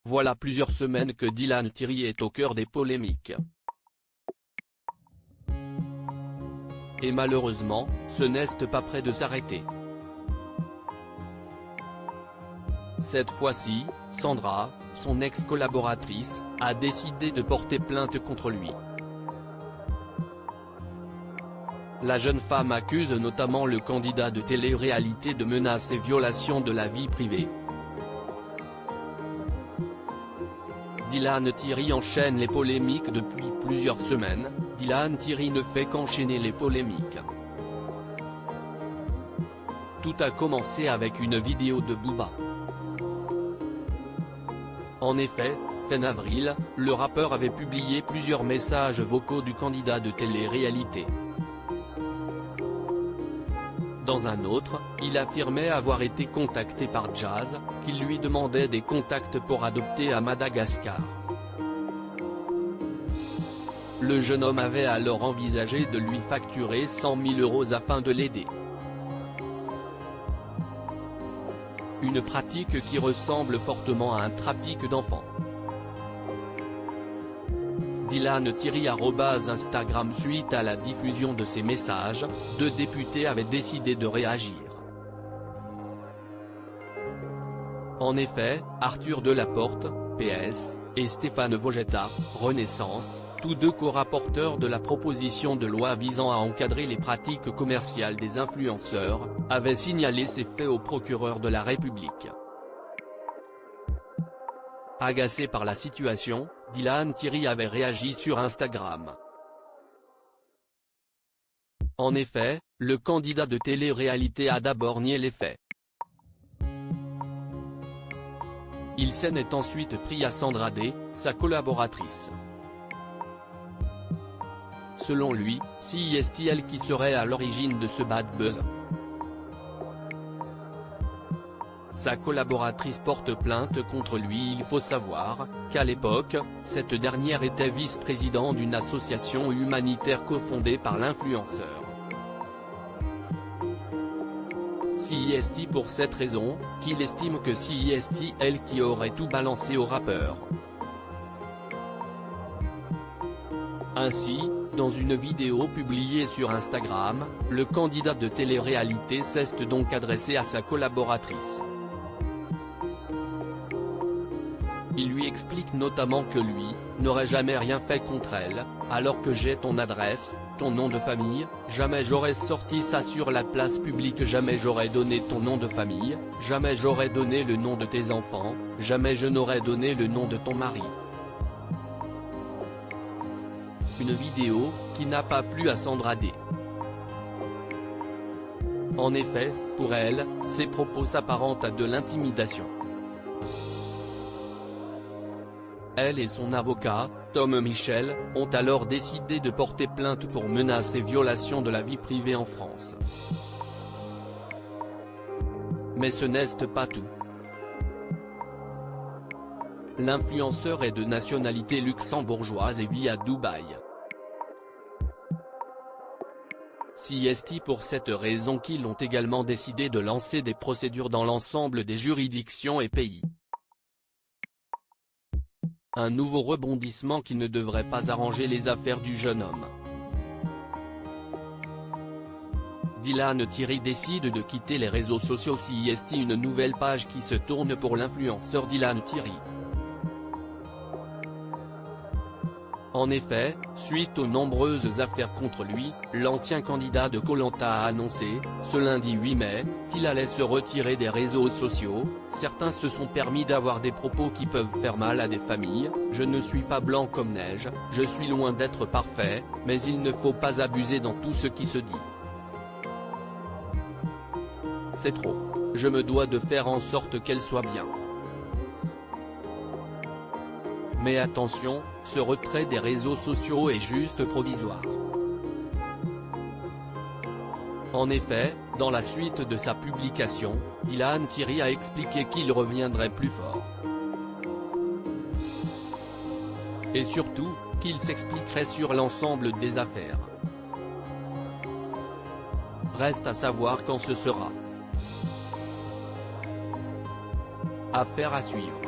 Voilà plusieurs semaines que Dylan Thierry est au cœur des polémiques. Et malheureusement, ce n'est pas près de s'arrêter. Cette fois-ci, Sandra, son ex-collaboratrice, a décidé de porter plainte contre lui. La jeune femme accuse notamment le candidat de télé-réalité de menaces et violations de la vie privée. Dylan Thierry enchaîne les polémiques depuis plusieurs semaines. Dylan Thierry ne fait qu'enchaîner les polémiques. Tout a commencé avec une vidéo de Booba. En effet, fin avril, le rappeur avait publié plusieurs messages vocaux du candidat de télé-réalité. Dans un autre, il affirmait avoir été contacté par Jazz, qui lui demandait des contacts pour adopter à Madagascar. Le jeune homme avait alors envisagé de lui facturer 100 000 € afin de l'aider. Une pratique qui ressemble fortement à un trafic d'enfants. Dylan Thierry @Instagram. Suite à la diffusion de ces messages, 2 députés avaient décidé de réagir. En effet, Arthur Delaporte, PS, et Stéphane Vogetta, Renaissance, tous 2 co-rapporteurs de la proposition de loi visant à encadrer les pratiques commerciales des influenceurs, avaient signalé ces faits au procureur de la République. Agacé par la situation, Dylan Thierry avait réagi sur Instagram. En effet, le candidat de télé-réalité a d'abord nié les faits. Il s'en est ensuite pris à Sandra D, sa collaboratrice. Selon lui, c'est elle qui serait à l'origine de ce bad buzz. Sa collaboratrice porte plainte contre lui. Il faut savoir qu'à l'époque, cette dernière était vice-présidente d'une association humanitaire cofondée par l'influenceur. C'est pour cette raison qu'il estime que c'est elle qui aurait tout balancé au rappeur. Ainsi, dans une vidéo publiée sur Instagram, le candidat de télé-réalité s'est donc adressé à sa collaboratrice. Il lui explique notamment que lui, n'aurait jamais rien fait contre elle, alors que j'ai ton adresse, ton nom de famille, jamais j'aurais sorti ça sur la place publique, jamais j'aurais donné ton nom de famille, jamais j'aurais donné le nom de tes enfants, jamais je n'aurais donné le nom de ton mari. Une vidéo, qui n'a pas plu à Sandra D. En effet, pour elle, ces propos s'apparentent à de l'intimidation. Elle et son avocat, Tom Michel, ont alors décidé de porter plainte pour menaces et violations de la vie privée en France. Mais ce n'est pas tout. L'influenceur est de nationalité luxembourgeoise et vit à Dubaï. C'est pour cette raison qu'ils ont également décidé de lancer des procédures dans l'ensemble des juridictions et pays. Un nouveau rebondissement qui ne devrait pas arranger les affaires du jeune homme. Dylan Thierry décide de quitter les réseaux sociaux. C'est une nouvelle page qui se tourne pour l'influenceur Dylan Thierry. En effet, suite aux nombreuses affaires contre lui, l'ancien candidat de Koh-Lanta a annoncé, ce lundi 8 mai, qu'il allait se retirer des réseaux sociaux. Certains se sont permis d'avoir des propos qui peuvent faire mal à des familles. Je ne suis pas blanc comme neige, je suis loin d'être parfait, mais il ne faut pas abuser dans tout ce qui se dit. C'est trop. Je me dois de faire en sorte qu'elle soit bien. Mais attention, ce retrait des réseaux sociaux est juste provisoire. En effet, dans la suite de sa publication, Dylan Thierry a expliqué qu'il reviendrait plus fort. Et surtout, qu'il s'expliquerait sur l'ensemble des affaires. Reste à savoir quand ce sera. Affaire à suivre.